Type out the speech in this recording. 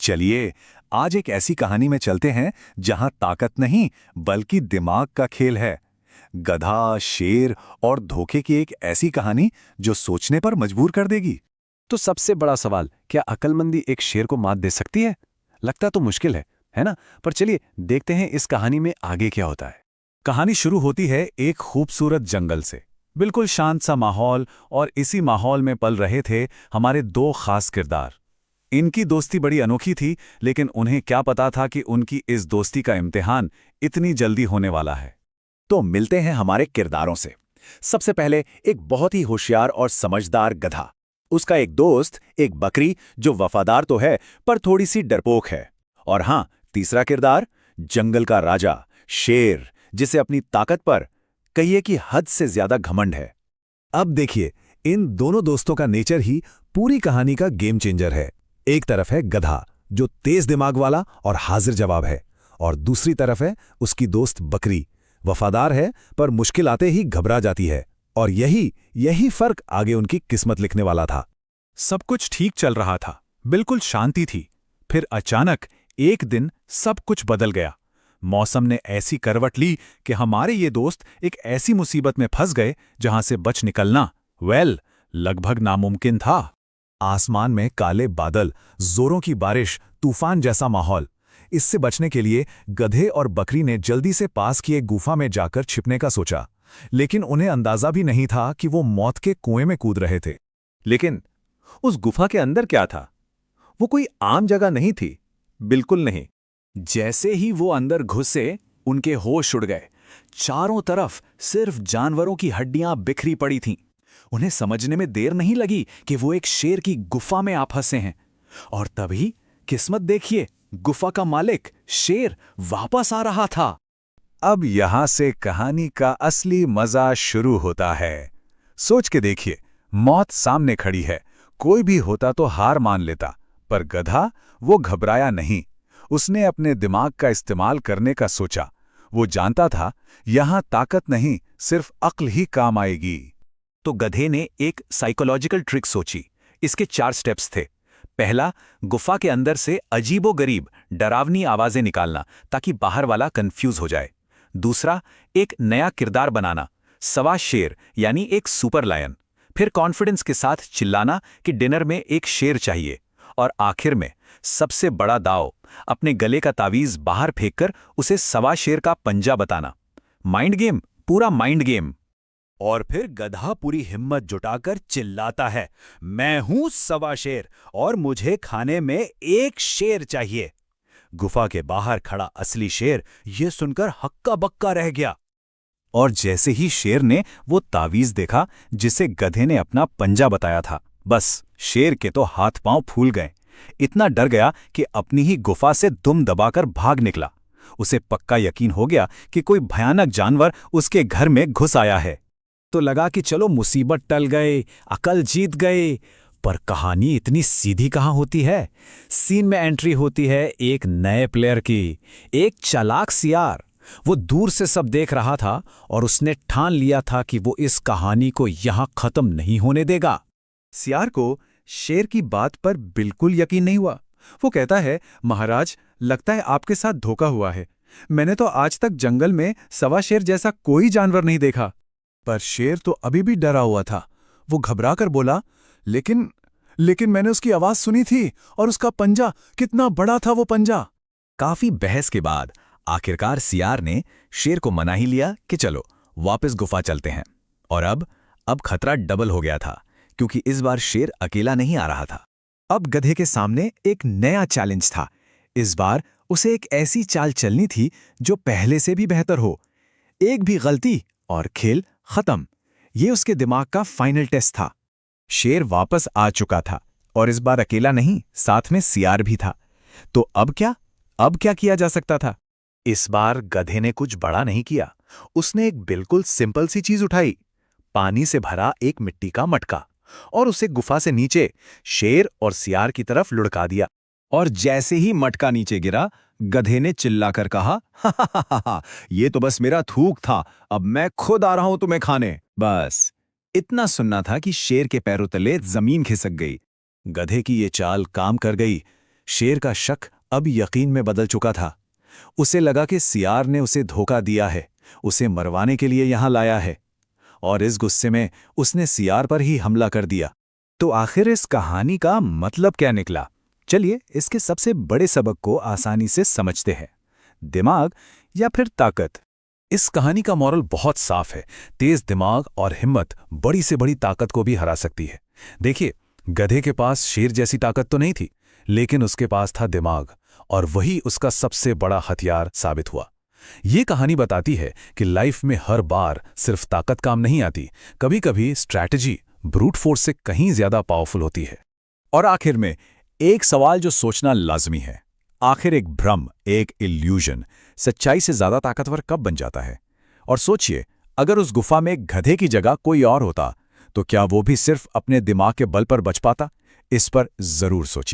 चलिए आज एक ऐसी कहानी में चलते हैं जहां ताकत नहीं बल्कि दिमाग का खेल है। गधा, शेर और धोखे की एक ऐसी कहानी जो सोचने पर मजबूर कर देगी। तो सबसे बड़ा सवाल, क्या अक्लमंदी एक शेर को मात दे सकती है? लगता तो मुश्किल है ना? पर चलिए देखते हैं इस कहानी में आगे क्या होता है। कहानी शुरू होती है एक खूबसूरत जंगल से। बिल्कुल शांत सा माहौल, और इसी माहौल में पल रहे थे हमारे दो खास किरदार। इनकी दोस्ती बड़ी अनोखी थी, लेकिन उन्हें क्या पता था कि उनकी इस दोस्ती का इम्तिहान इतनी जल्दी होने वाला है। तो मिलते हैं हमारे किरदारों से। सबसे पहले एक बहुत ही होशियार और समझदार गधा, उसका एक दोस्त एक बकरी जो वफादार तो है पर थोड़ी सी डरपोक है, और हाँ, तीसरा किरदार जंगल का राजा शेर, जिसे अपनी ताकत पर कहिए कि हद से ज्यादा घमंड है। अब देखिए, इन दोनों दोस्तों का नेचर ही पूरी कहानी का गेम चेंजर है। एक तरफ है गधा जो तेज दिमाग वाला और हाजिर जवाब है, और दूसरी तरफ है उसकी दोस्त बकरी, वफादार है पर मुश्किल आते ही घबरा जाती है। और यही फर्क आगे उनकी किस्मत लिखने वाला था। सब कुछ ठीक चल रहा था, बिल्कुल शांति थी। फिर अचानक एक दिन सब कुछ बदल गया। मौसम ने ऐसी करवट ली कि हमारे ये दोस्त एक ऐसी मुसीबत में फंस गए जहां से बच निकलना लगभग नामुमकिन था। आसमान में काले बादल, जोरों की बारिश, तूफान जैसा माहौल। इससे बचने के लिए गधे और बकरी ने जल्दी से पास की एक गुफा में जाकर छिपने का सोचा, लेकिन उन्हें अंदाजा भी नहीं था कि वो मौत के कुएं में कूद रहे थे। लेकिन उस गुफा के अंदर क्या था? वो कोई आम जगह नहीं थी, बिल्कुल नहीं। जैसे ही वो अंदर घुसे, उनके होश उड़ गए। चारों तरफ सिर्फ जानवरों की हड्डियां बिखरी पड़ी थीं। उन्हें समझने में देर नहीं लगी कि वो एक शेर की गुफा में आ फंसे हैं। और तभी किस्मत देखिए, गुफा का मालिक शेर वापस आ रहा था। अब यहां से कहानी का असली मजा शुरू होता है। सोच के देखिए, मौत सामने खड़ी है, कोई भी होता तो हार मान लेता, पर गधा वो घबराया नहीं। उसने अपने दिमाग का इस्तेमाल करने का सोचा। वो जानता था यहां ताकत नहीं, सिर्फ अक्ल ही काम आएगी। तो गधे ने एक साइकोलॉजिकल ट्रिक सोची। इसके 4 स्टेप्स थे। पहला, गुफा के अंदर से अजीबोगरीब डरावनी आवाजें निकालना ताकि बाहर वाला कंफ्यूज हो जाए। दूसरा, एक नया किरदार बनाना, सवा शेर यानी एक सुपर लायन। फिर कॉन्फिडेंस के साथ चिल्लाना कि डिनर में एक शेर चाहिए। और आखिर में सबसे बड़ा दाव, अपने गले का तावीज बाहर फेंककर उसे सवा शेर का पंजा बताना। माइंड गेम, पूरा माइंड गेम। और फिर गधा पूरी हिम्मत जुटाकर चिल्लाता है, मैं हूं सवा शेर और मुझे खाने में एक शेर चाहिए। गुफा के बाहर खड़ा असली शेर यह सुनकर हक्का बक्का रह गया। और जैसे ही शेर ने वो तावीज देखा जिसे गधे ने अपना पंजा बताया था, बस शेर के तो हाथ पांव फूल गए। इतना डर गया कि अपनी ही गुफा से दुम दबाकर भाग निकला। उसे पक्का यकीन हो गया कि कोई भयानक जानवर उसके घर में घुस आया है। तो लगा कि चलो मुसीबत टल गए, अकल जीत गए। पर कहानी इतनी सीधी कहाँ होती है। सीन में एंट्री होती है एक नए प्लेयर की, एक चालाक सियार। वो दूर से सब देख रहा था और उसने ठान लिया था कि वो इस कहानी को यहां खत्म नहीं होने देगा। सियार को शेर की बात पर बिल्कुल यकीन नहीं हुआ। वो कहता है, महाराज, लगता है आपके साथ धोखा हुआ है। मैंने तो आज तक जंगल में सवा शेर जैसा कोई जानवर नहीं देखा। पर शेर तो अभी भी डरा हुआ था। वो घबरा कर बोला, लेकिन मैंने उसकी आवाज सुनी थी, और उसका पंजा, कितना बड़ा था वो पंजा। काफी बहस के बाद आखिरकार सियार ने शेर को मना ही लिया कि चलो वापस गुफा चलते हैं। और अब खतरा डबल हो गया था, क्योंकि इस बार शेर अकेला नहीं आ रहा था। अब गधे के सामने एक नया चैलेंज था। इस बार उसे एक ऐसी चाल चलनी थी जो पहले से भी बेहतर हो। एक भी गलती और खेल खत्म। ये उसके दिमाग का फाइनल टेस्ट था। शेर वापस आ चुका था, और इस बार अकेला नहीं, साथ में सियार भी था। तो अब क्या किया जा सकता था? इस बार गधे ने कुछ बड़ा नहीं किया। उसने एक बिल्कुल सिंपल सी चीज उठाई, पानी से भरा एक मिट्टी का मटका, और उसे गुफा से नीचे शेर और सियार की तरफ लुढ़का दिया। और जैसे ही मटका नीचे गिरा, गधे ने चिल्लाकर कहा, हा, ये तो बस मेरा थूक था, अब मैं खुद आ रहा हूं तुम्हें खाने। बस इतना सुनना था कि शेर के पैरों तले जमीन खिसक गई। गधे की ये चाल काम कर गई। शेर का शक अब यकीन में बदल चुका था। उसे लगा कि सियार ने उसे धोखा दिया है, उसे मरवाने के लिए यहां लाया है, और इस गुस्से में उसने सियार पर ही हमला कर दिया। तो आखिर इस कहानी का मतलब क्या निकला? चलिए इसके सबसे बड़े सबक को आसानी से समझते हैं। दिमाग या फिर ताकत? इस कहानी का मॉरल बहुत साफ है। तेज दिमाग और हिम्मत बड़ी से बड़ी ताकत को भी हरा सकती है। देखिए, गधे के पास शेर जैसी ताकत तो नहीं थी, लेकिन उसके पास था दिमाग, और वही उसका सबसे बड़ा हथियार साबित हुआ। ये कहानी बताती है कि लाइफ में हर बार सिर्फ ताकत काम नहीं आती, कभी-कभी स्ट्रैटेजी ब्रूट फोर्स से कहीं ज्यादा पावरफुल होती है। और आखिर में एक सवाल जो सोचना लाजमी है, आखिर एक भ्रम, एक इल्यूजन सच्चाई से ज्यादा ताकतवर कब बन जाता है? और सोचिए, अगर उस गुफा में गधे की जगह कोई और होता, तो क्या वो भी सिर्फ अपने दिमाग के बल पर बच पाता? इस पर जरूर सोचिए।